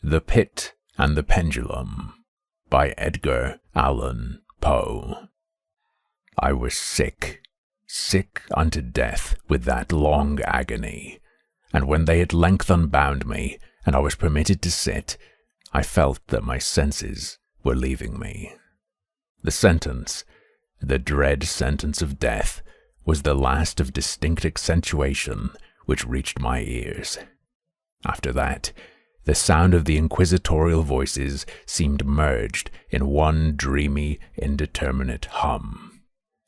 The Pit and the Pendulum by Edgar Allan Poe. I was sick unto death with that long agony, and when they at length unbound me, and I was permitted to sit, I felt that my senses were leaving me. The sentence, the dread sentence of death, was the last of distinct accentuation which reached my ears. After that, the sound of the inquisitorial voices seemed merged in one dreamy, indeterminate hum.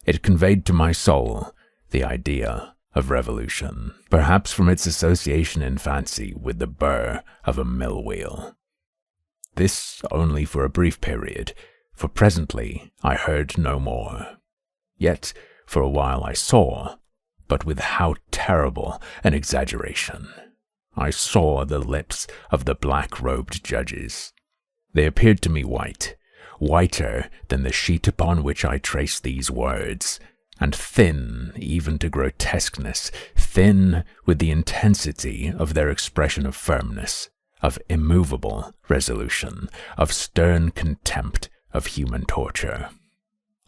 It conveyed to my soul the idea of revolution, perhaps from its association in fancy with the burr of a mill wheel. This only for a brief period, for presently I heard no more. Yet for a while I saw, but with how terrible an exaggeration. I saw the lips of the black-robed judges. They appeared to me white, whiter than the sheet upon which I traced these words, and thin even to grotesqueness, thin with the intensity of their expression of firmness, of immovable resolution, of stern contempt of human torture.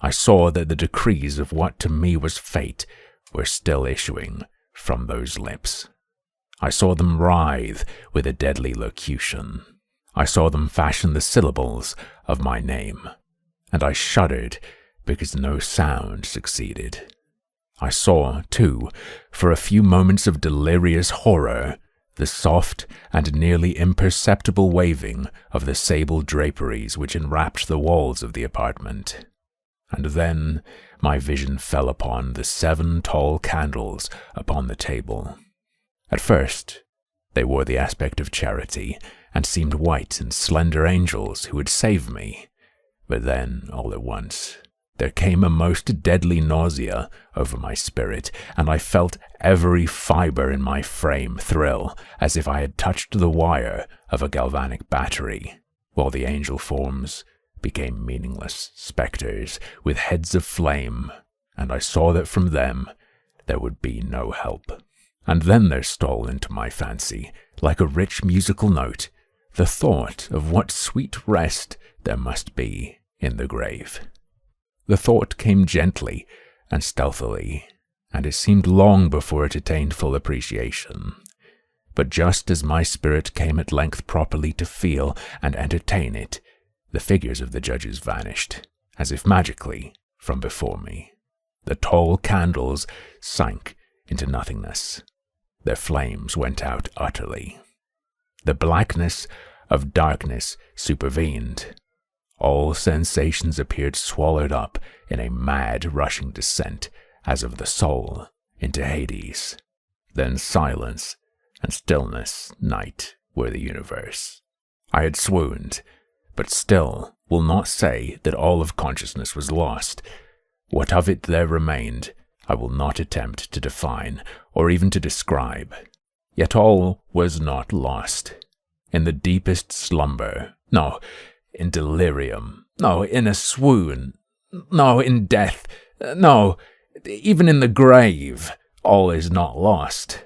I saw that the decrees of what to me was fate were still issuing from those lips. I saw them writhe with a deadly locution. I saw them fashion the syllables of my name, and I shuddered because no sound succeeded. I saw, too, for a few moments of delirious horror, the soft and nearly imperceptible waving of the sable draperies which enwrapped the walls of the apartment. And then my vision fell upon the 7 tall candles upon the table. At first, they wore the aspect of charity, and seemed white and slender angels who would save me. But then, all at once, there came a most deadly nausea over my spirit, and I felt every fibre in my frame thrill, as if I had touched the wire of a galvanic battery, while the angel forms became meaningless spectres with heads of flame, and I saw that from them there would be no help. And then there stole into my fancy, like a rich musical note, the thought of what sweet rest there must be in the grave. The thought came gently and stealthily, and it seemed long before it attained full appreciation. But just as my spirit came at length properly to feel and entertain it, the figures of the judges vanished, as if magically, from before me. The tall candles sank into nothingness. Their flames went out utterly. The blackness of darkness supervened. All sensations appeared swallowed up in a mad rushing descent, as of the soul into Hades. Then silence and stillness, night, were the universe. I had swooned, but still will not say that all of consciousness was lost. What of it there remained, I will not attempt to define, or even to describe. Yet all was not lost. In the deepest slumber, no, in delirium, no, in a swoon, no, in death, no, even in the grave, all is not lost.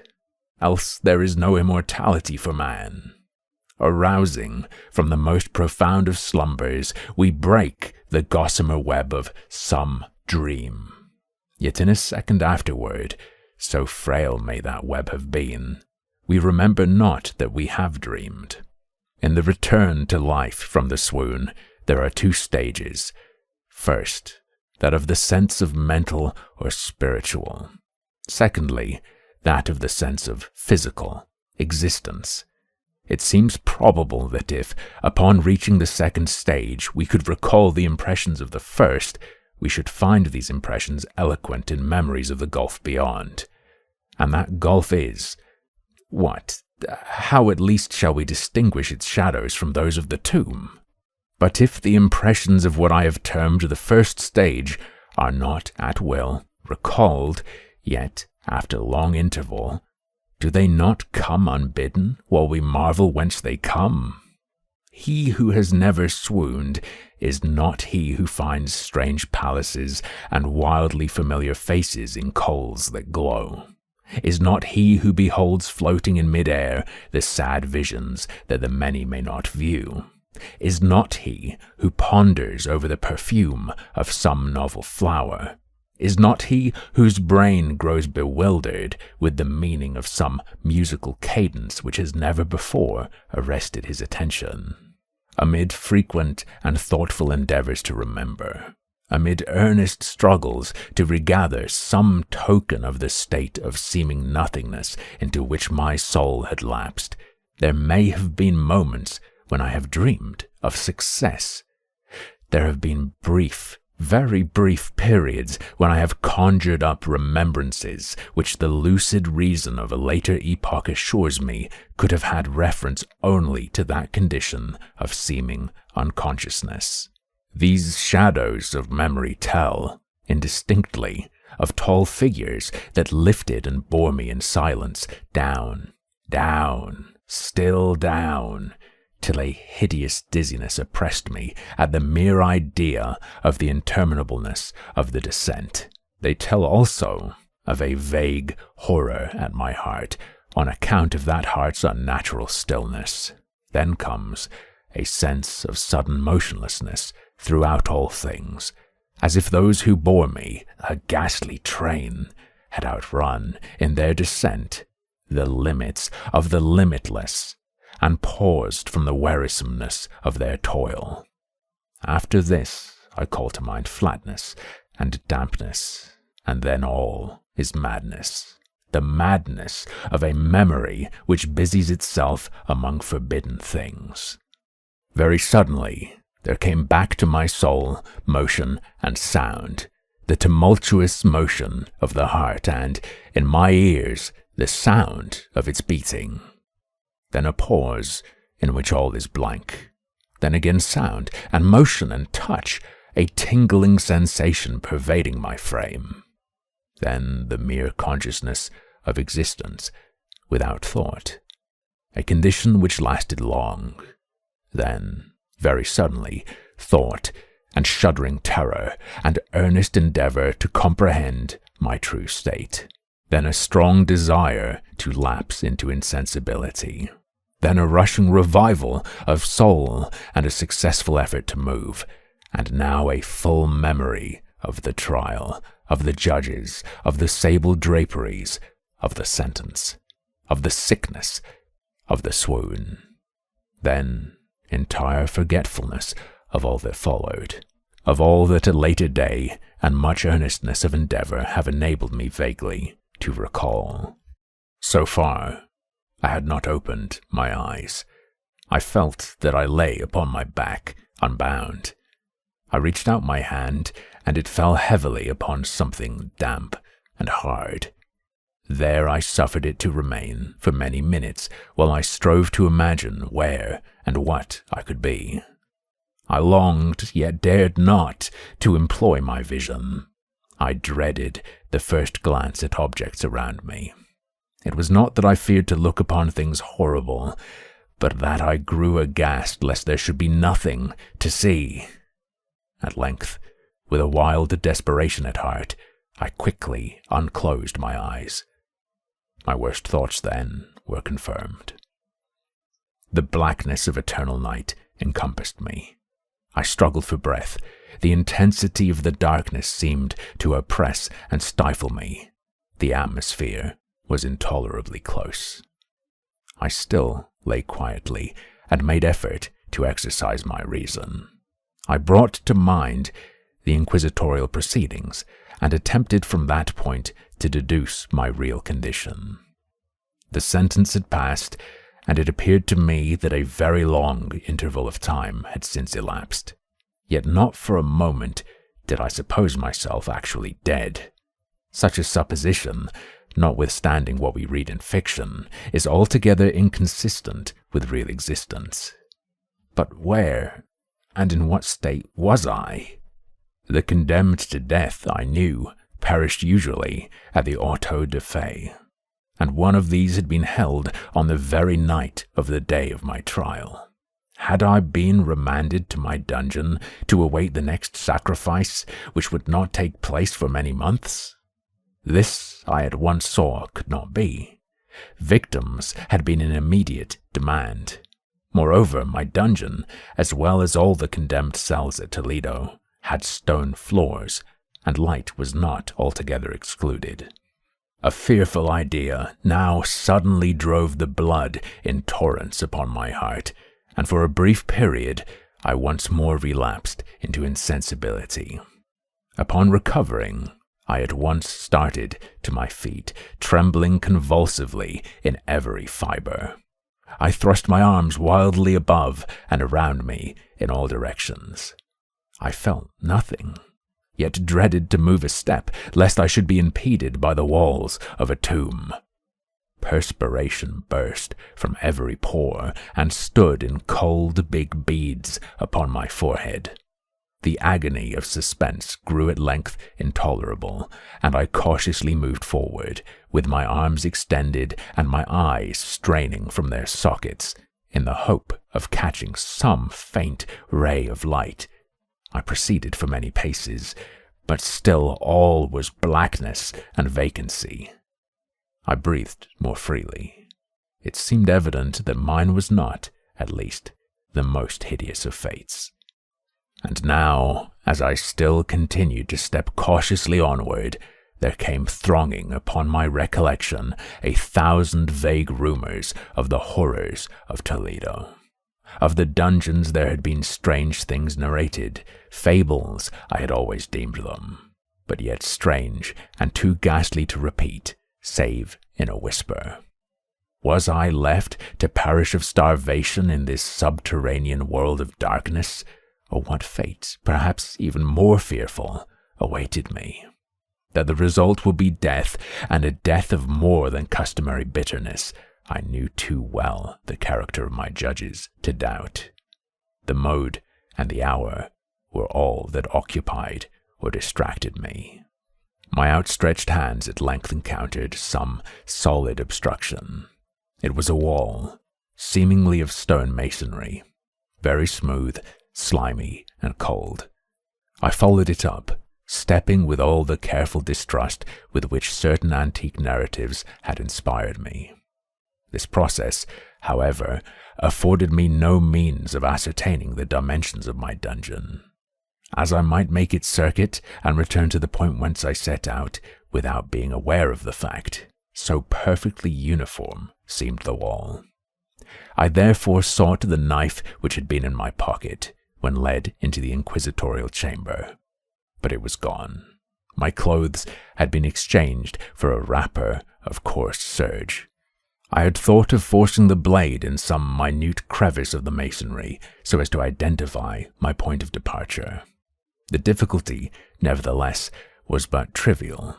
Else there is no immortality for man. Arousing from the most profound of slumbers, we break the gossamer web of some dream. Yet in a second afterward, so frail may that web have been, we remember not that we have dreamed. In the return to life from the swoon, there are 2 stages. First, that of the sense of mental or spiritual. Secondly, that of the sense of physical existence. It seems probable that if, upon reaching the second stage, we could recall the impressions of the first, we should find these impressions eloquent in memories of the gulf beyond. And that gulf is, what? How at least shall we distinguish its shadows from those of the tomb? But if the impressions of what I have termed the first stage are not at will recalled, yet, after long interval, do they not come unbidden, while we marvel whence they come? He who has never swooned is not he who finds strange palaces and wildly familiar faces in coals that glow. Is not he who beholds floating in mid-air the sad visions that the many may not view? Is not he who ponders over the perfume of some novel flower? Is not he whose brain grows bewildered with the meaning of some musical cadence which has never before arrested his attention? Amid frequent and thoughtful endeavors to remember, amid earnest struggles to regather some token of the state of seeming nothingness into which my soul had lapsed, there may have been moments when I have dreamed of success. There have been brief, very brief periods when I have conjured up remembrances which the lucid reason of a later epoch assures me could have had reference only to that condition of seeming unconsciousness. These shadows of memory tell, indistinctly, of tall figures that lifted and bore me in silence down, down, still down, till a hideous dizziness oppressed me at the mere idea of the interminableness of the descent. They tell also of a vague horror at my heart on account of that heart's unnatural stillness. Then comes a sense of sudden motionlessness throughout all things, as if those who bore me, a ghastly train, had outrun, in their descent, the limits of the limitless, and paused from the wearisomeness of their toil. After this, I call to mind flatness and dampness, and then all is madness, the madness of a memory which busies itself among forbidden things. Very suddenly, there came back to my soul motion and sound, the tumultuous motion of the heart, and, in my ears, the sound of its beating. Then a pause in which all is blank. Then again sound and motion and touch, a tingling sensation pervading my frame. Then the mere consciousness of existence without thought, a condition which lasted long. Then, very suddenly, thought and shuddering terror and earnest endeavor to comprehend my true state. Then a strong desire to lapse into insensibility. Then a rushing revival of soul and a successful effort to move. And now a full memory of the trial, of the judges, of the sable draperies, of the sentence, of the sickness, of the swoon. Then entire forgetfulness of all that followed, of all that a later day and much earnestness of endeavor have enabled me vaguely to recall. So far, I had not opened my eyes. I felt that I lay upon my back, unbound. I reached out my hand, and it fell heavily upon something damp and hard. There I suffered it to remain for many minutes while I strove to imagine where and what I could be. I longed, yet dared not, to employ my vision. I dreaded the first glance at objects around me. It was not that I feared to look upon things horrible, but that I grew aghast lest there should be nothing to see. At length, with a wild desperation at heart, I quickly unclosed my eyes. My worst thoughts then were confirmed. The blackness of eternal night encompassed me. I struggled for breath. The intensity of the darkness seemed to oppress and stifle me. The atmosphere was intolerably close. I still lay quietly and made effort to exercise my reason. I brought to mind the inquisitorial proceedings and attempted from that point to deduce my real condition. The sentence had passed, and it appeared to me that a very long interval of time had since elapsed. Yet not for a moment did I suppose myself actually dead. Such a supposition, notwithstanding what we read in fiction, is altogether inconsistent with real existence. But where, and in what state was I? The condemned to death, I knew, perished usually at the auto de fe, and one of these had been held on the very night of the day of my trial. Had I been remanded to my dungeon to await the next sacrifice, which would not take place for many months? This, I at once saw, could not be. Victims had been in immediate demand. Moreover, my dungeon, as well as all the condemned cells at Toledo, had stone floors, and light was not altogether excluded. A fearful idea now suddenly drove the blood in torrents upon my heart, and for a brief period I once more relapsed into insensibility. Upon recovering, I at once started to my feet, trembling convulsively in every fibre. I thrust my arms wildly above and around me in all directions. I felt nothing, yet dreaded to move a step, lest I should be impeded by the walls of a tomb. Perspiration burst from every pore and stood in cold big beads upon my forehead. The agony of suspense grew at length intolerable, and I cautiously moved forward, with my arms extended and my eyes straining from their sockets, in the hope of catching some faint ray of light. I proceeded for many paces, but still all was blackness and vacancy. I breathed more freely. It seemed evident that mine was not, at least, the most hideous of fates. And now, as I still continued to step cautiously onward, there came thronging upon my recollection 1,000 vague rumors of the horrors of Toledo. Of the dungeons there had been strange things narrated, fables I had always deemed them, but yet strange and too ghastly to repeat, save in a whisper. Was I left to perish of starvation in this subterranean world of darkness? Or what fate, perhaps even more fearful, awaited me? That the result would be death, and a death of more than customary bitterness, I knew too well the character of my judges to doubt. The mode and the hour were all that occupied or distracted me. My outstretched hands at length encountered some solid obstruction. It was a wall, seemingly of stone masonry, very smooth, slimy, and cold. I followed it up, stepping with all the careful distrust with which certain antique narratives had inspired me. This process, however, afforded me no means of ascertaining the dimensions of my dungeon. As I might make its circuit and return to the point whence I set out without being aware of the fact, so perfectly uniform seemed the wall. I therefore sought the knife which had been in my pocket when led into the inquisitorial chamber, but it was gone. My clothes had been exchanged for a wrapper of coarse serge. I had thought of forcing the blade in some minute crevice of the masonry so as to identify my point of departure. The difficulty, nevertheless, was but trivial,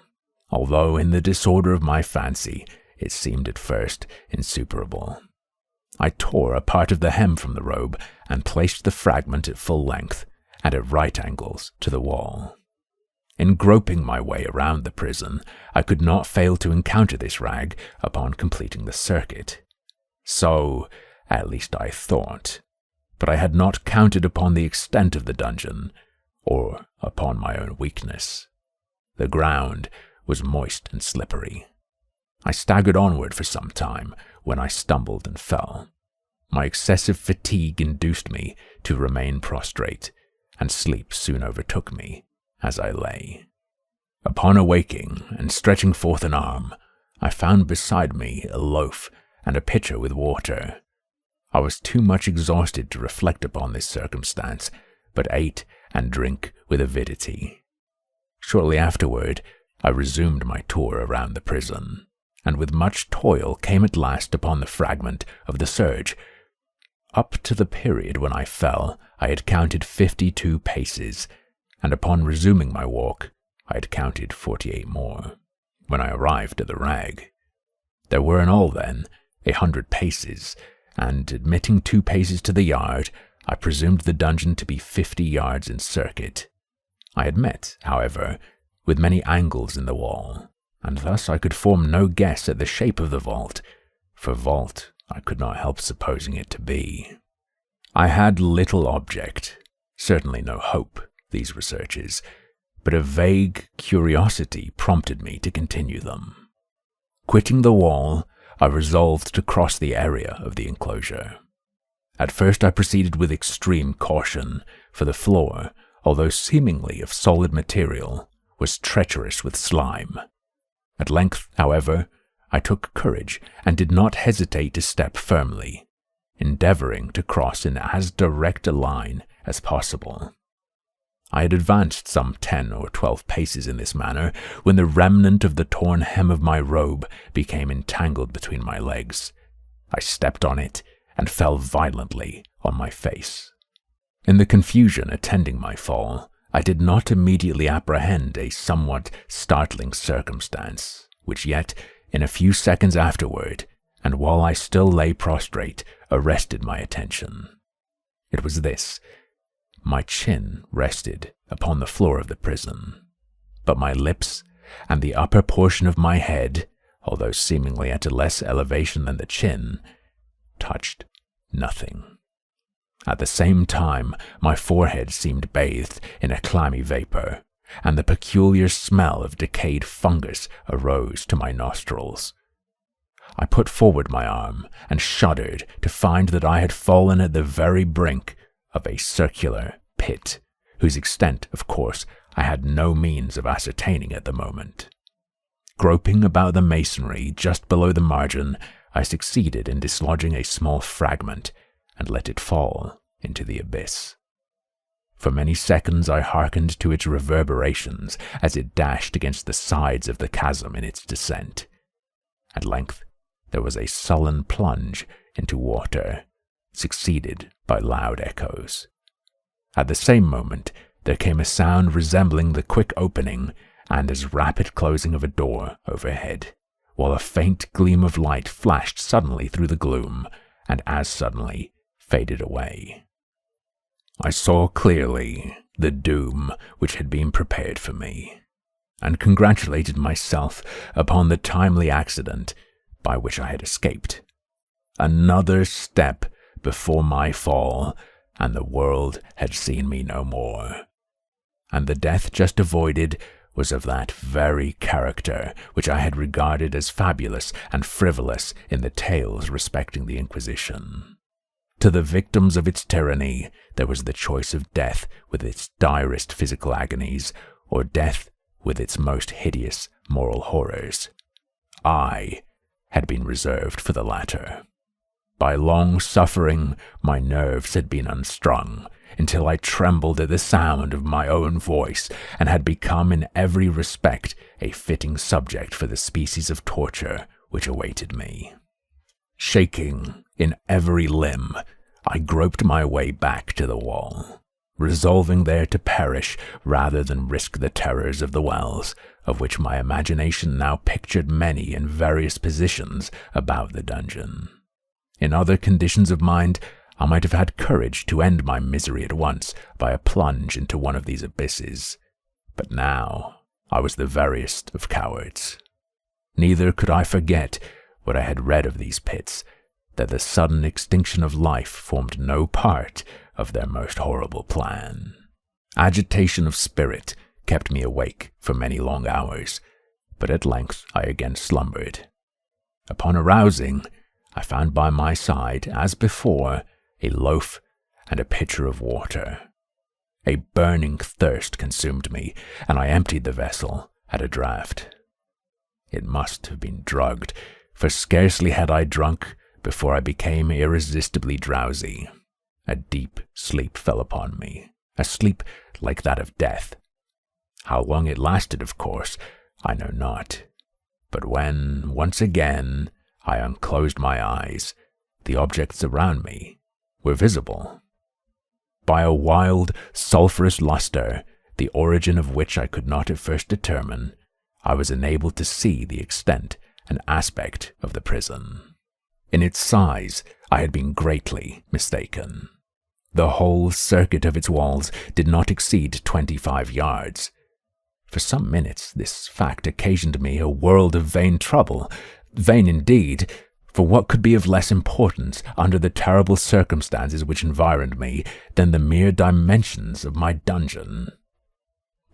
although in the disorder of my fancy it seemed at first insuperable. I tore a part of the hem from the robe and placed the fragment at full length and at right angles to the wall. In groping my way around the prison, I could not fail to encounter this rag upon completing the circuit. So, at least I thought, but I had not counted upon the extent of the dungeon, or upon my own weakness. The ground was moist and slippery. I staggered onward for some time when I stumbled and fell. My excessive fatigue induced me to remain prostrate, and sleep soon overtook me as I lay. Upon awaking and stretching forth an arm, I found beside me a loaf and a pitcher with water. I was too much exhausted to reflect upon this circumstance, but ate and drank with avidity. Shortly afterward, I resumed my tour around the prison, and with much toil came at last upon the fragment of the serge. Up to the period when I fell, I had counted 52 paces, and upon resuming my walk, I had counted 48 more, when I arrived at the rag. There were in all, then, 100 paces, and admitting 2 paces to the yard, I presumed the dungeon to be 50 yards in circuit. I had met, however, with many angles in the wall, and thus I could form no guess at the shape of the vault, for vault I could not help supposing it to be. I had little object, certainly no hope, these researches, but a vague curiosity prompted me to continue them. Quitting the wall, I resolved to cross the area of the enclosure. At first I proceeded with extreme caution, for the floor, although seemingly of solid material, was treacherous with slime. At length, however, I took courage and did not hesitate to step firmly, endeavoring to cross in as direct a line as possible. I had advanced some 10 or 12 paces in this manner when the remnant of the torn hem of my robe became entangled between my legs. I stepped on it and fell violently on my face. In the confusion attending my fall, I did not immediately apprehend a somewhat startling circumstance, which yet, in a few seconds afterward, and while I still lay prostrate, arrested my attention. It was this. My chin rested upon the floor of the prison, but my lips and the upper portion of my head, although seemingly at a less elevation than the chin, touched nothing. At the same time, my forehead seemed bathed in a clammy vapor, and the peculiar smell of decayed fungus arose to my nostrils. I put forward my arm and shuddered to find that I had fallen at the very brink of a circular pit, whose extent, of course, I had no means of ascertaining at the moment. Groping about the masonry just below the margin, I succeeded in dislodging a small fragment and let it fall into the abyss. For many seconds I hearkened to its reverberations as it dashed against the sides of the chasm in its descent. At length there was a sullen plunge into water, succeeded by loud echoes. At the same moment there came a sound resembling the quick opening and as rapid closing of a door overhead, while a faint gleam of light flashed suddenly through the gloom, and as suddenly faded away. I saw clearly the doom which had been prepared for me, and congratulated myself upon the timely accident by which I had escaped. Another step before my fall, and the world had seen me no more, and the death just avoided was of that very character which I had regarded as fabulous and frivolous in the tales respecting the Inquisition. To the victims of its tyranny, there was the choice of death with its direst physical agonies, or death with its most hideous moral horrors. I had been reserved for the latter. By long suffering, my nerves had been unstrung, until I trembled at the sound of my own voice, and had become in every respect a fitting subject for the species of torture which awaited me. Shaking in every limb, I groped my way back to the wall, resolving there to perish rather than risk the terrors of the wells, of which my imagination now pictured many in various positions about the dungeon. In other conditions of mind, I might have had courage to end my misery at once by a plunge into one of these abysses, but now I was the veriest of cowards. Neither could I forget what I had read of these pits, that the sudden extinction of life formed no part of their most horrible plan. Agitation of spirit kept me awake for many long hours, but at length I again slumbered. Upon arousing, I found by my side, as before, a loaf and a pitcher of water. A burning thirst consumed me, and I emptied the vessel at a draught. It must have been drugged, for scarcely had I drunk before I became irresistibly drowsy. A deep sleep fell upon me, a sleep like that of death. How long it lasted, of course, I know not, but when, once again, I unclosed my eyes, the objects around me were visible. By a wild, sulphurous luster, the origin of which I could not at first determine, I was enabled to see the extent and aspect of the prison. In its size, I had been greatly mistaken. The whole circuit of its walls did not exceed 25 yards. For some minutes this fact occasioned me a world of vain trouble, vain indeed, for what could be of less importance under the terrible circumstances which environed me than the mere dimensions of my dungeon?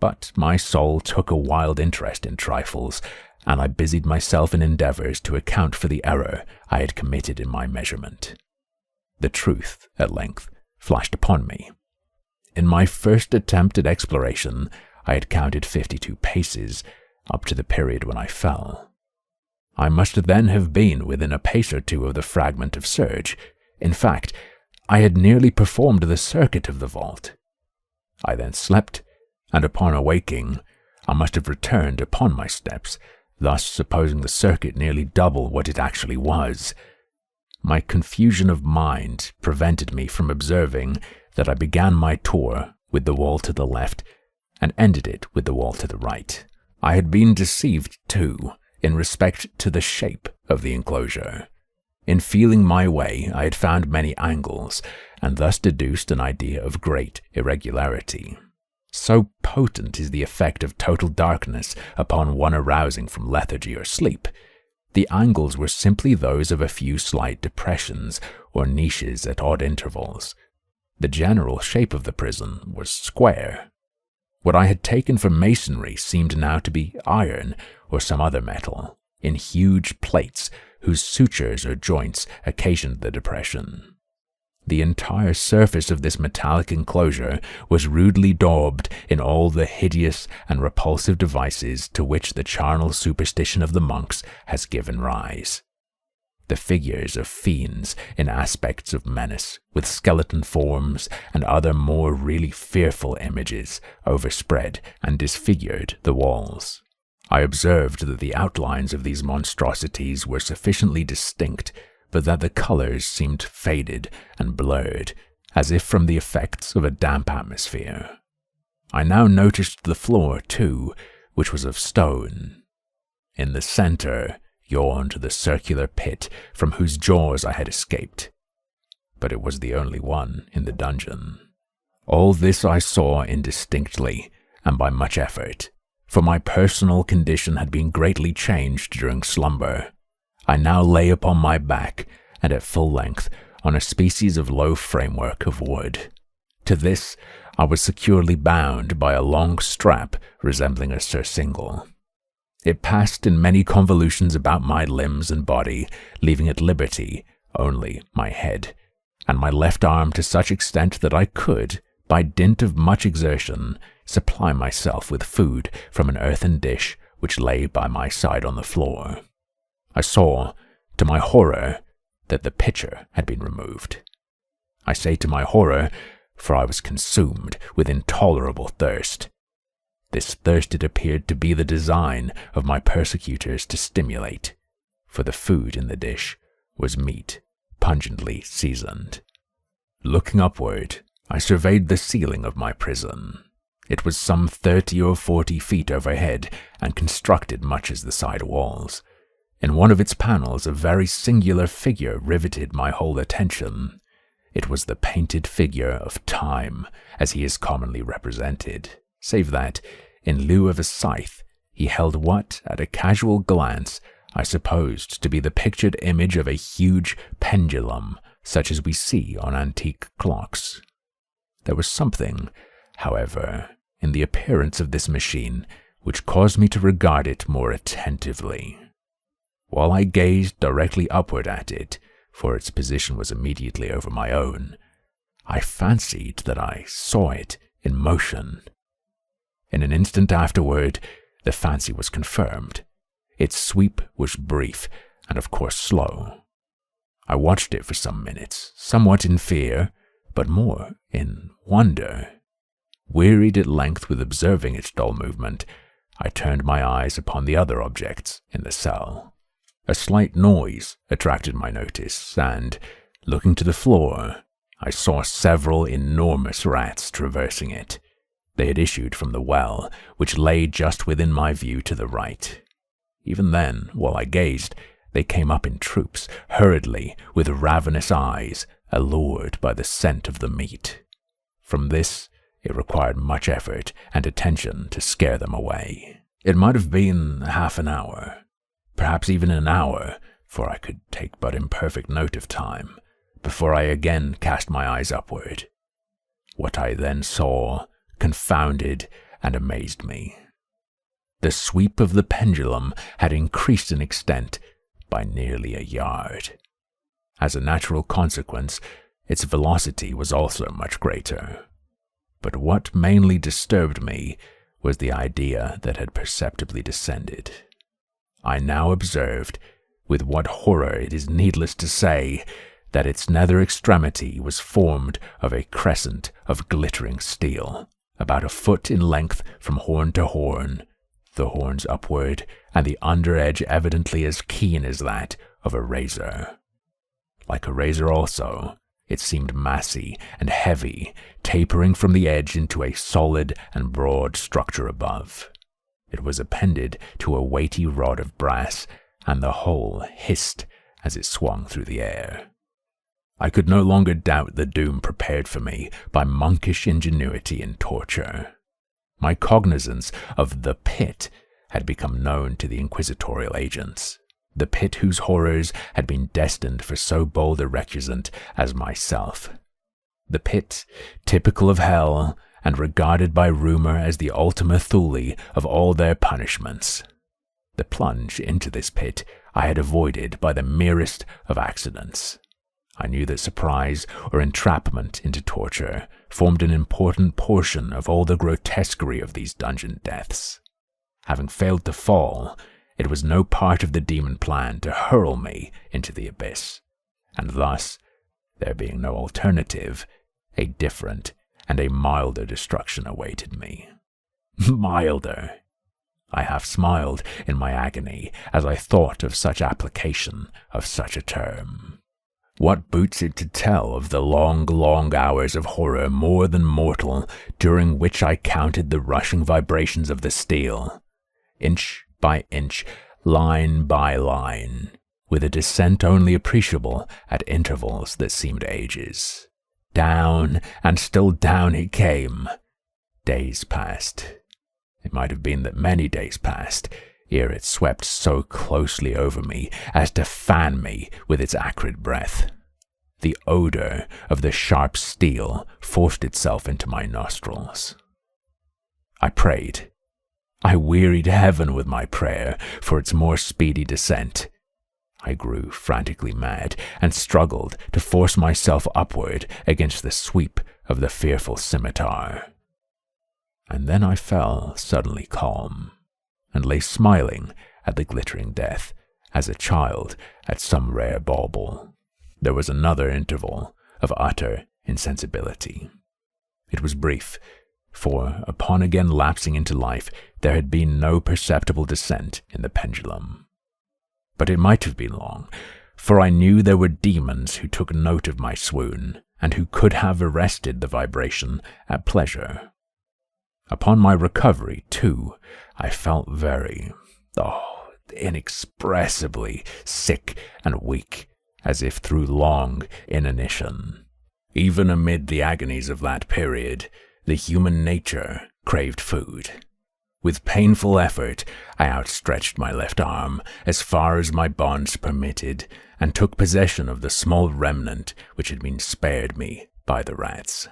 But my soul took a wild interest in trifles, and I busied myself in endeavors to account for the error I had committed in my measurement. The truth, at length, flashed upon me. In my first attempt at exploration, I had counted 52 paces, up to the period when I fell. I must then have been within a pace or two of the fragment of surge. In fact, I had nearly performed the circuit of the vault. I then slept, and upon awaking, I must have returned upon my steps, thus supposing the circuit nearly double what it actually was. My confusion of mind prevented me from observing that I began my tour with the wall to the left and ended it with the wall to the right. I had been deceived, too, in respect to the shape of the enclosure. In feeling my way, I had found many angles, and thus deduced an idea of great irregularity. So potent is the effect of total darkness upon one arousing from lethargy or sleep. The angles were simply those of a few slight depressions or niches at odd intervals. The general shape of the prison was square. What I had taken for masonry seemed now to be iron or some other metal, in huge plates whose sutures or joints occasioned the depression. The entire surface of this metallic enclosure was rudely daubed in all the hideous and repulsive devices to which the charnel superstition of the monks has given rise. The figures of fiends in aspects of menace, with skeleton forms and other more really fearful images, overspread and disfigured the walls. I observed that the outlines of these monstrosities were sufficiently distinct, but that the colors seemed faded and blurred, as if from the effects of a damp atmosphere. I now noticed the floor, too, which was of stone. In the center yawned the circular pit from whose jaws I had escaped, but it was the only one in the dungeon. All this I saw indistinctly, and by much effort, for my personal condition had been greatly changed during slumber. I now lay upon my back, and at full length, on a species of low framework of wood. To this I was securely bound by a long strap resembling a surcingle. It passed in many convolutions about my limbs and body, leaving at liberty only my head, and my left arm to such extent that I could, by dint of much exertion, supply myself with food from an earthen dish which lay by my side on the floor. I saw, to my horror, that the pitcher had been removed. I say to my horror, for I was consumed with intolerable thirst. This thirst it appeared to be the design of my persecutors to stimulate, for the food in the dish was meat pungently seasoned. Looking upward, I surveyed the ceiling of my prison. It was some 30 or 40 feet overhead and constructed much as the side walls. In one of its panels, a very singular figure riveted my whole attention. It was the painted figure of Time, as he is commonly represented, save that, in lieu of a scythe, he held what, at a casual glance, I supposed to be the pictured image of a huge pendulum, such as we see on antique clocks. There was something, however, in the appearance of this machine which caused me to regard it more attentively. While I gazed directly upward at it, for its position was immediately over my own, I fancied that I saw it in motion. In an instant afterward, the fancy was confirmed. Its sweep was brief and of course slow. I watched it for some minutes, somewhat in fear, but more in wonder. Wearied at length with observing its dull movement, I turned my eyes upon the other objects in the cell. A slight noise attracted my notice, and, looking to the floor, I saw several enormous rats traversing it. They had issued from the well, which lay just within my view to the right. Even then, while I gazed, they came up in troops, hurriedly, with ravenous eyes, allured by the scent of the meat. From this, it required much effort and attention to scare them away. It might have been half an hour, perhaps even an hour, for I could take but imperfect note of time, before I again cast my eyes upward. What I then saw confounded and amazed me. The sweep of the pendulum had increased in extent by nearly a yard. As a natural consequence, its velocity was also much greater. But what mainly disturbed me was the idea that had perceptibly descended. I now observed, with what horror it is needless to say, that its nether extremity was formed of a crescent of glittering steel, about a foot in length from horn to horn, the horns upward, and the under edge evidently as keen as that of a razor. Like a razor also, it seemed massy and heavy, tapering from the edge into a solid and broad structure above. It was appended to a weighty rod of brass, and the whole hissed as it swung through the air. I could no longer doubt the doom prepared for me by monkish ingenuity in torture. My cognizance of the pit had become known to the inquisitorial agents, the pit whose horrors had been destined for so bold a recusant as myself. The pit, typical of hell, and regarded by rumor as the ultima thule of all their punishments. The plunge into this pit I had avoided by the merest of accidents. I knew that surprise or entrapment into torture formed an important portion of all the grotesquerie of these dungeon deaths. Having failed to fall, it was no part of the demon plan to hurl me into the abyss, and thus, there being no alternative, a different and a milder destruction awaited me. Milder! I half smiled in my agony as I thought of such application of such a term. What boots it to tell of the long, long hours of horror more than mortal during which I counted the rushing vibrations of the steel, inch by inch, line by line, with a descent only appreciable at intervals that seemed ages. Down and still down it came. Days passed. It might have been that many days passed ere it swept so closely over me as to fan me with its acrid breath. The odor of the sharp steel forced itself into my nostrils. I prayed. I wearied heaven with my prayer for its more speedy descent. I grew frantically mad and struggled to force myself upward against the sweep of the fearful scimitar. And then I fell suddenly calm, and lay smiling at the glittering death, as a child at some rare bauble. There was another interval of utter insensibility. It was brief, for upon again lapsing into life there had been no perceptible descent in the pendulum. But it might have been long, for I knew there were demons who took note of my swoon, and who could have arrested the vibration at pleasure. Upon my recovery, too, I felt very, inexpressibly sick and weak, as if through long inanition. Even amid the agonies of that period, the human nature craved food. With painful effort, I outstretched my left arm as far as my bonds permitted, and took possession of the small remnant which had been spared me by the rats.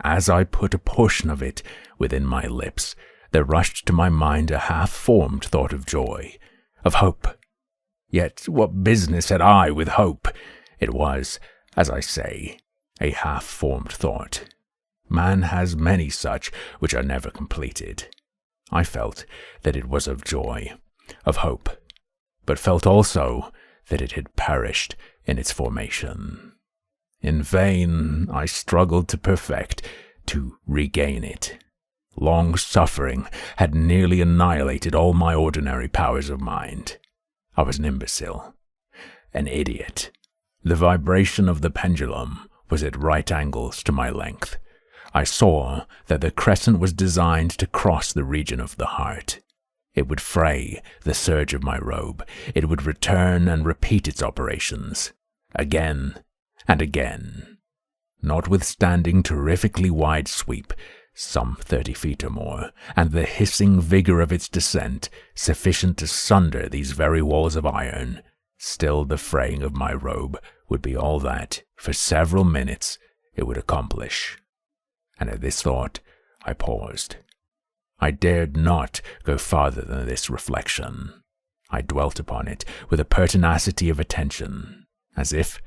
As I put a portion of it within my lips, there rushed to my mind a half-formed thought of joy, of hope. Yet what business had I with hope? It was, as I say, a half-formed thought. Man has many such which are never completed. I felt that it was of joy, of hope, but felt also that it had perished in its formation. In vain I struggled to perfect, to regain it. Long suffering had nearly annihilated all my ordinary powers of mind. I was an imbecile, an idiot. The vibration of the pendulum was at right angles to my length. I saw that the crescent was designed to cross the region of the heart. It would fray the serge of my robe. It would return and repeat its operations, again and again. Notwithstanding terrifically wide sweep, some 30 feet or more, and the hissing vigor of its descent, sufficient to sunder these very walls of iron, still the fraying of my robe would be all that, for several minutes, it would accomplish. And at this thought, I paused. I dared not go farther than this reflection. I dwelt upon it with a pertinacity of attention, as if,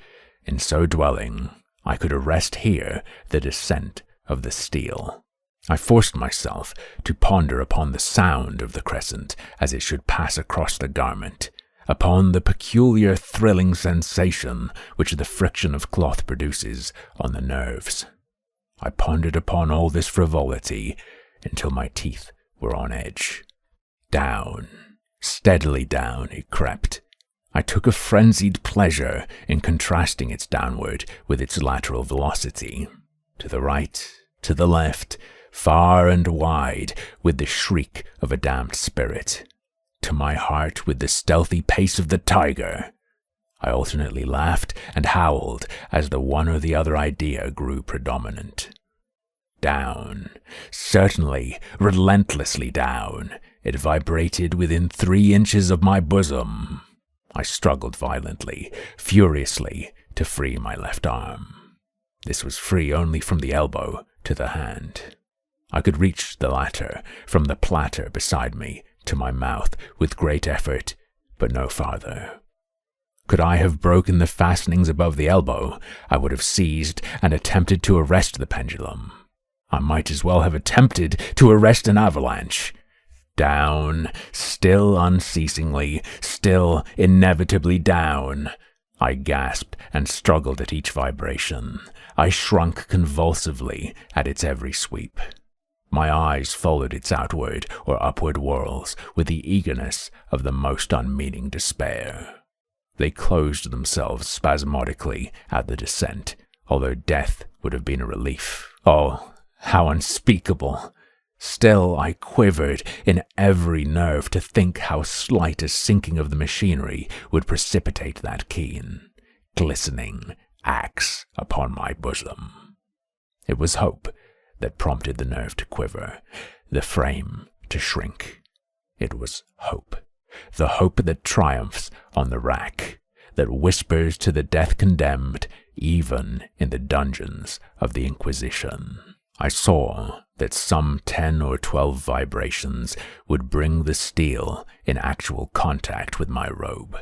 in so dwelling, I could arrest here the descent of the steel. I forced myself to ponder upon the sound of the crescent as it should pass across the garment, upon the peculiar thrilling sensation which the friction of cloth produces on the nerves. I pondered upon all this frivolity until my teeth were on edge. Down, steadily down, it crept. I took a frenzied pleasure in contrasting its downward with its lateral velocity, to the right, to the left, far and wide, with the shriek of a damned spirit, to my heart with the stealthy pace of the tiger. I alternately laughed and howled as the one or the other idea grew predominant. Down, certainly, relentlessly down, it vibrated within 3 inches of my bosom. I struggled violently, furiously, to free my left arm. This was free only from the elbow to the hand. I could reach the latter from the platter beside me to my mouth with great effort, but no farther. Could I have broken the fastenings above the elbow, I would have seized and attempted to arrest the pendulum. I might as well have attempted to arrest an avalanche. Down, still unceasingly, still inevitably down. I gasped and struggled at each vibration. I shrunk convulsively at its every sweep. My eyes followed its outward or upward whirls with the eagerness of the most unmeaning despair. They closed themselves spasmodically at the descent, although death would have been a relief. Oh, how unspeakable! Still I quivered in every nerve to think how slight a sinking of the machinery would precipitate that keen, glistening axe upon my bosom. It was hope that prompted the nerve to quiver, the frame to shrink. It was hope, the hope that triumphs on the rack, that whispers to the death-condemned even in the dungeons of the Inquisition. I saw that some 10 or 12 vibrations would bring the steel in actual contact with my robe,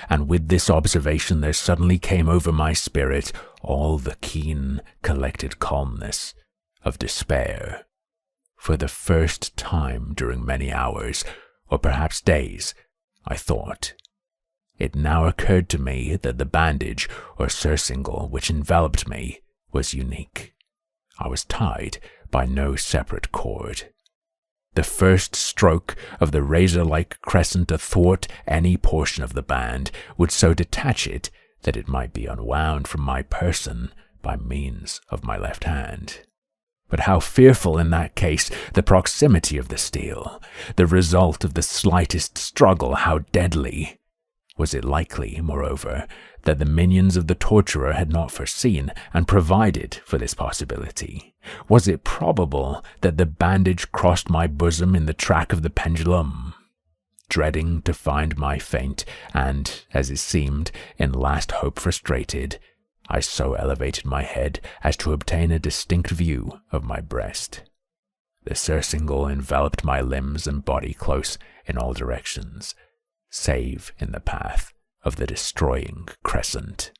and with this observation there suddenly came over my spirit all the keen, collected calmness of despair. For the first time during many hours, or perhaps days, I thought. It now occurred to me that the bandage or surcingle which enveloped me was unique. I was tied by no separate cord. The first stroke of the razor-like crescent athwart any portion of the band would so detach it that it might be unwound from my person by means of my left hand. But how fearful in that case the proximity of the steel, the result of the slightest struggle, how deadly! Was it likely, moreover, that the minions of the torturer had not foreseen and provided for this possibility? Was it probable that the bandage crossed my bosom in the track of the pendulum? Dreading to find my faint, and, as it seemed, in last hope frustrated, I so elevated my head as to obtain a distinct view of my breast. The surcingle enveloped my limbs and body close in all directions, save in the path of the destroying crescent.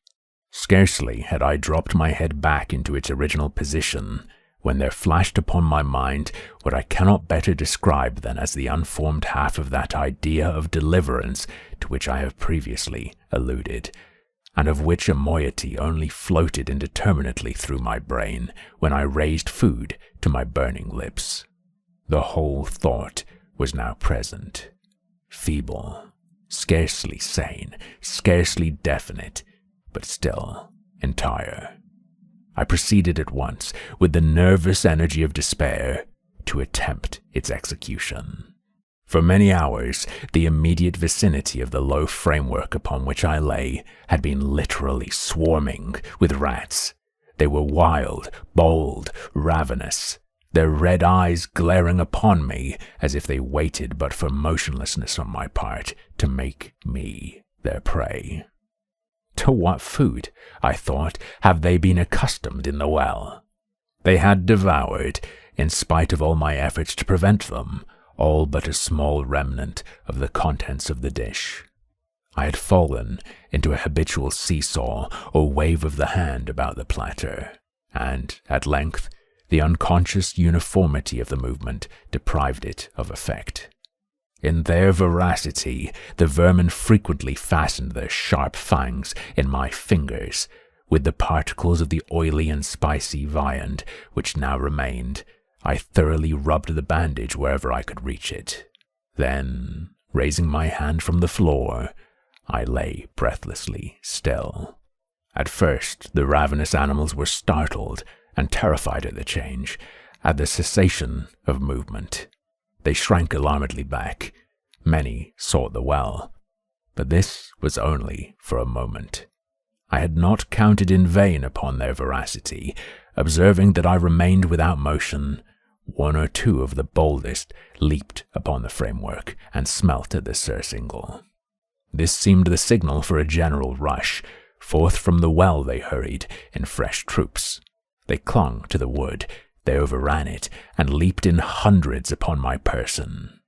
Scarcely had I dropped my head back into its original position when there flashed upon my mind what I cannot better describe than as the unformed half of that idea of deliverance to which I have previously alluded, and of which a moiety only floated indeterminately through my brain when I raised food to my burning lips. The whole thought was now present, feeble, scarcely sane, scarcely definite, but still entire. I proceeded at once, with the nervous energy of despair, to attempt its execution. For many hours, the immediate vicinity of the low framework upon which I lay had been literally swarming with rats. They were wild, bold, ravenous, their red eyes glaring upon me as if they waited but for motionlessness on my part to make me their prey. To what food, I thought, have they been accustomed in the well? They had devoured, in spite of all my efforts to prevent them, all but a small remnant of the contents of the dish. I had fallen into a habitual seesaw or wave of the hand about the platter, and, at length, the unconscious uniformity of the movement deprived it of effect. In their voracity, the vermin frequently fastened their sharp fangs in my fingers, with the particles of the oily and spicy viand which now remained. I thoroughly rubbed the bandage wherever I could reach it. Then, raising my hand from the floor, I lay breathlessly still. At first, the ravenous animals were startled and terrified at the change, at the cessation of movement. They shrank alarmedly back. Many sought the well, but this was only for a moment. I had not counted in vain upon their voracity. Observing that I remained without motion, one or two of the boldest leaped upon the framework and smelt at the surcingle. This seemed the signal for a general rush. Forth from the well they hurried in fresh troops. They clung to the wood, they overran it, and leaped in hundreds upon my person.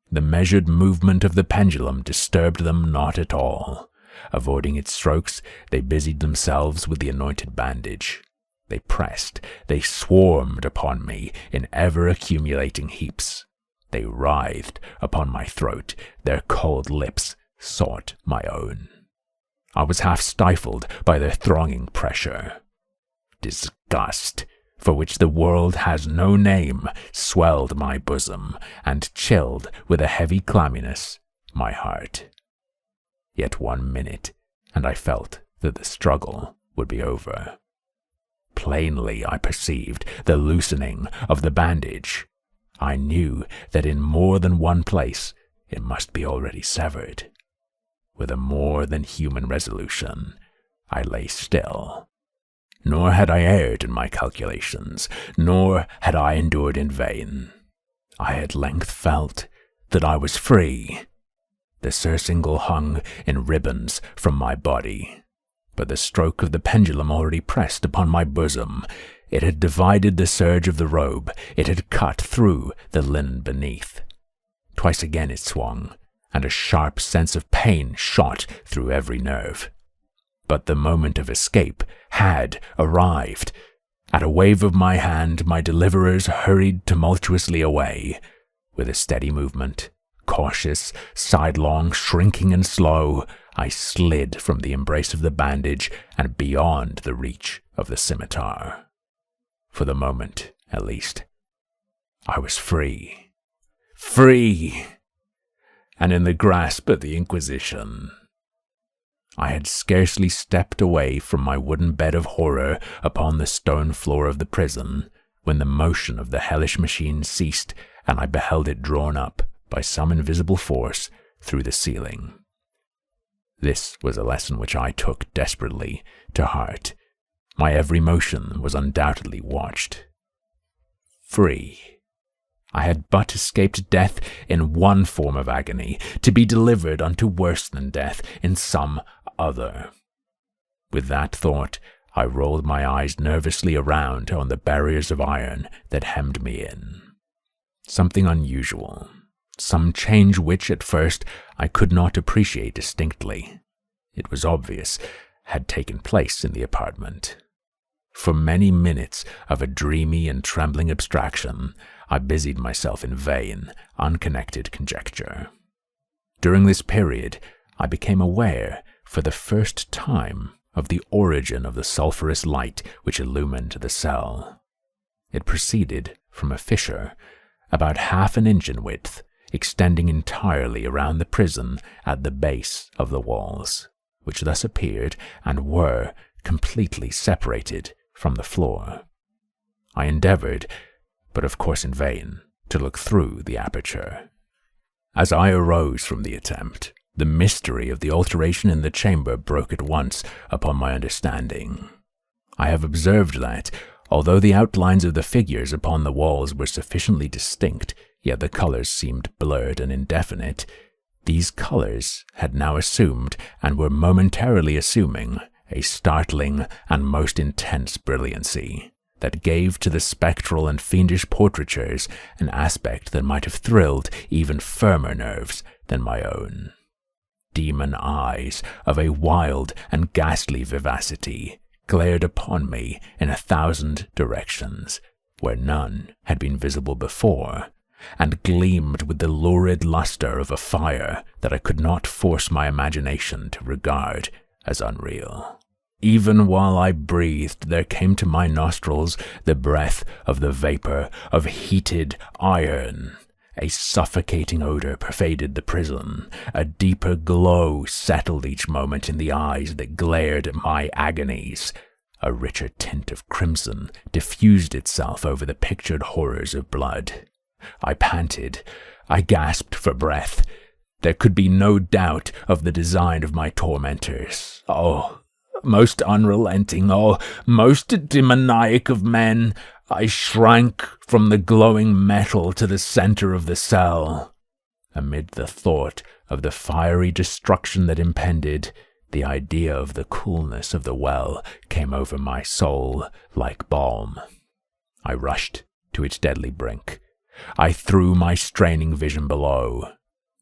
The measured movement of the pendulum disturbed them not at all. Avoiding its strokes, they busied themselves with the anointed bandage. They pressed, they swarmed upon me in ever-accumulating heaps. They writhed upon my throat, their cold lips sought my own. I was half stifled by their thronging pressure. Disgust, for which the world has no name, swelled my bosom, and chilled with a heavy clamminess my heart. Yet 1 minute, and I felt that the struggle would be over. Plainly I perceived the loosening of the bandage. I knew that in more than one place it must be already severed. With a more than human resolution, I lay still. Nor had I erred in my calculations, nor had I endured in vain. I at length felt that I was free. The surcingle hung in ribbons from my body, but the stroke of the pendulum already pressed upon my bosom. It had divided the serge of the robe, it had cut through the linen beneath. Twice again it swung, and a sharp sense of pain shot through every nerve. But the moment of escape had arrived. At a wave of my hand, my deliverers hurried tumultuously away. With a steady movement, cautious, sidelong, shrinking and slow, I slid from the embrace of the bandage and beyond the reach of the scimitar. For the moment, at least, I was free. Free! And in the grasp of the Inquisition. I had scarcely stepped away from my wooden bed of horror upon the stone floor of the prison when the motion of the hellish machine ceased and I beheld it drawn up by some invisible force through the ceiling. This was a lesson which I took desperately to heart. My every motion was undoubtedly watched. Free. I had but escaped death in one form of agony, to be delivered unto worse than death in some other. With that thought, I rolled my eyes nervously around on the barriers of iron that hemmed me in. Something unusual, some change which at first I could not appreciate distinctly, it was obvious, had taken place in the apartment. For many minutes of a dreamy and trembling abstraction, I busied myself in vain, unconnected conjecture. During this period, I became aware, for the first time, of the origin of the sulphurous light which illumined the cell. It proceeded from a fissure, about half an inch in width, extending entirely around the prison at the base of the walls, which thus appeared and were completely separated from the floor. I endeavored, but of course in vain, to look through the aperture. As I arose from the attempt, the mystery of the alteration in the chamber broke at once upon my understanding. I have observed that, although the outlines of the figures upon the walls were sufficiently distinct, yet the colors seemed blurred and indefinite. These colors had now assumed, and were momentarily assuming, a startling and most intense brilliancy, that gave to the spectral and fiendish portraitures an aspect that might have thrilled even firmer nerves than my own. Demon eyes of a wild and ghastly vivacity glared upon me in 1,000 directions, where none had been visible before, and gleamed with the lurid luster of a fire that I could not force my imagination to regard as unreal. Even while I breathed, there came to my nostrils the breath of the vapor of heated iron. A suffocating odor pervaded the prison. A deeper glow settled each moment in the eyes that glared at my agonies. A richer tint of crimson diffused itself over the pictured horrors of blood. I panted. I gasped for breath. There could be no doubt of the design of my tormentors. Oh, most unrelenting, oh, most demoniac of men, I shrank from the glowing metal to the center of the cell. Amid the thought of the fiery destruction that impended, the idea of the coolness of the well came over my soul like balm. I rushed to its deadly brink. I threw my straining vision below.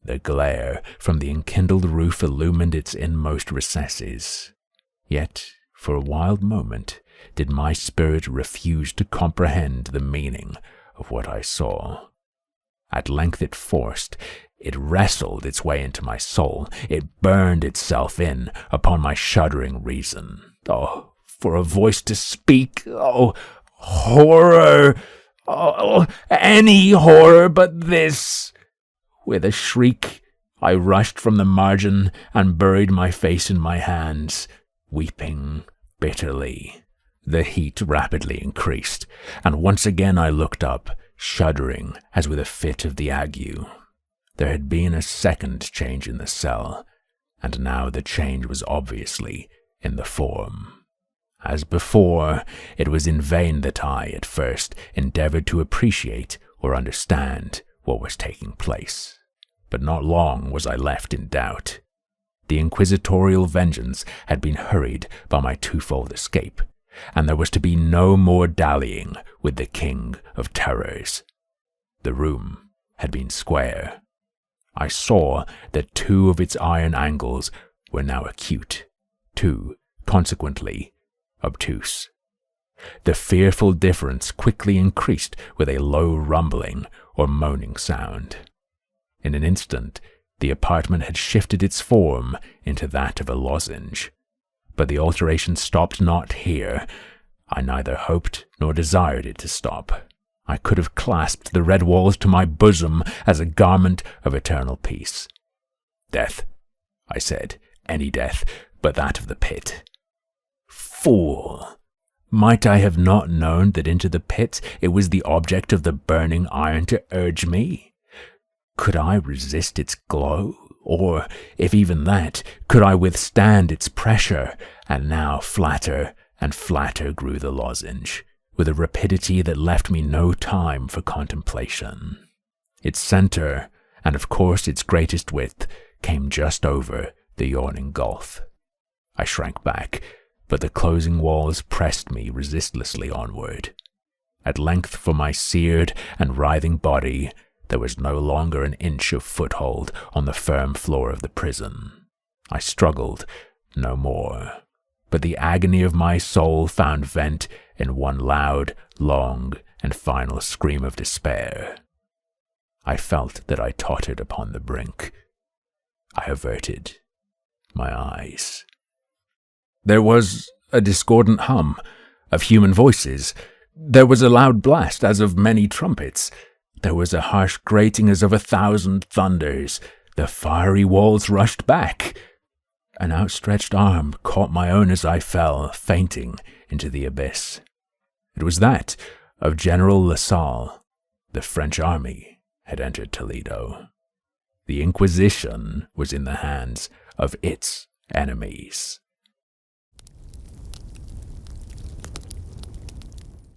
The glare from the enkindled roof illumined its inmost recesses. Yet, for a wild moment, did my spirit refuse to comprehend the meaning of what I saw. At length it wrestled its way into my soul. It burned itself in upon my shuddering reason. Oh, for a voice to speak! Oh, horror! Oh, any horror but this! With a shriek, I rushed from the margin and buried my face in my hands, weeping bitterly. The heat rapidly increased, and once again I looked up, shuddering as with a fit of the ague. There had been a second change in the cell, and now the change was obviously in the form. As before, it was in vain that I, at first, endeavored to appreciate or understand what was taking place. But not long was I left in doubt. The inquisitorial vengeance had been hurried by my twofold escape, and there was to be no more dallying with the King of Terrors. The room had been square. I saw that 2 of its iron angles were now acute, 2, consequently, obtuse. The fearful difference quickly increased with a low rumbling or moaning sound. In an instant, the apartment had shifted its form into that of a lozenge. But the alteration stopped not here. I neither hoped nor desired it to stop. I could have clasped the red walls to my bosom as a garment of eternal peace. "Death," I said, "any death but that of the pit." Fool! Might I have not known that into the pit it was the object of the burning iron to urge me? Could I resist its glow? Or, if even that, could I withstand its pressure? And now flatter and flatter grew the lozenge, with a rapidity that left me no time for contemplation. Its center, and of course its greatest width, came just over the yawning gulf. I shrank back, but the closing walls pressed me resistlessly onward. At length, for my seared and writhing body, there was no longer an inch of foothold on the firm floor of the prison. I struggled no more, but the agony of my soul found vent in one loud, long, and final scream of despair. I felt that I tottered upon the brink. I averted my eyes. There was a discordant hum of human voices. There was a loud blast as of many trumpets. There was a harsh grating as of 1,000 thunders. The fiery walls rushed back. An outstretched arm caught my own as I fell, fainting, into the abyss. It was that of General Lasalle. The French army had entered Toledo. The Inquisition was in the hands of its enemies.